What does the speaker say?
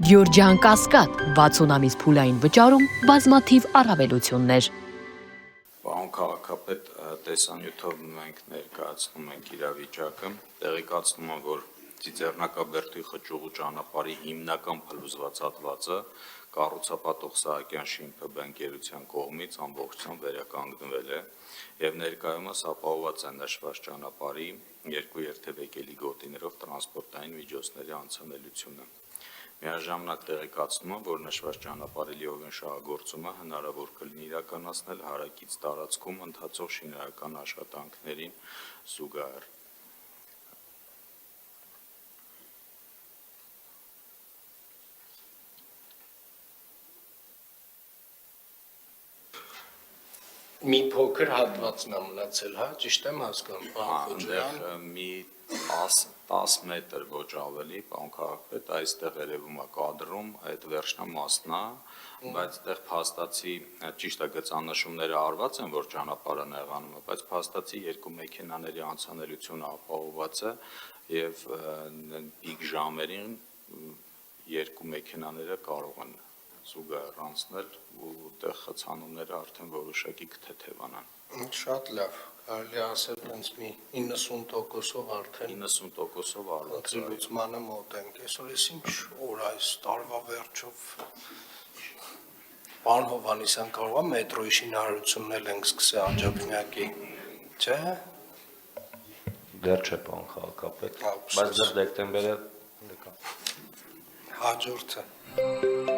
Գյորջյան Կասկադ 60 ամիս փուլային վճարում բազմաթիվ առավելություններ։ Պարոն քաղաքապետ, տեսանյութով մենք ներկայացնում ենք իրավիճակը, տեղեկացնում եմ, որ Ծիծեռնակաբերդի խճուղու ճանապարհի հիմնական փլուզված հատվածը կառուցապատող Սահակյան շինփ բանկերության կողմից ամբողջությամբ վերականգնվել է եւ ներկայումս ապահովված է նշված ճանապարհի երկու երթևեկելի գոտիներով տրանսպորտային միջոցների անցանելությունը։ Միաժամանակ տեղեկացնում եմ, որ նշված ճանապարհի լիովին շահագործումը հնարավոր կլինի իրականացնել հարակից տարածքում ընթացող շինարարական աշխատանքներին զուգահեռ։ Մի փոքր հատվածն է մնացել, հա, ճիշտ եմ հասկանում, պարոն Խոջյան։ Մի 10 մետր ոչ ավելի, պարոն քաղաքապետ, այստեղ երևում է կադրում, այդ վերջնամասն է, բայց այդտեղ փաստացի ճիշտ է գծանշումները արված են, որ ճանապարհը նեղանում է, բայց փաստացի երկու մեքենաների անցանելությունը ապահովված է եւ պիկ ժամերին երկու մեքենաները կարող են զուգահեռ անցնել ու այդտեղ խցանումները արդեն որոշակի կթեթևանան։ Շատ լավ, կարելի ասել տենց մի 90%-ով արդեն 90%-ով արված է։ լուծմանը մոտ ենք։ Այսօր ես ինչ օր այս տարվա վերջով Պարոն Հովհաննիսյան կարող է մետրոյի շինարարությունն ենք սկսել աջափնյակի, չէ՞։ Դեռ չէ, պարոն քաղաքապետ, բայց դեռ դեկտեմբերը հաջորդը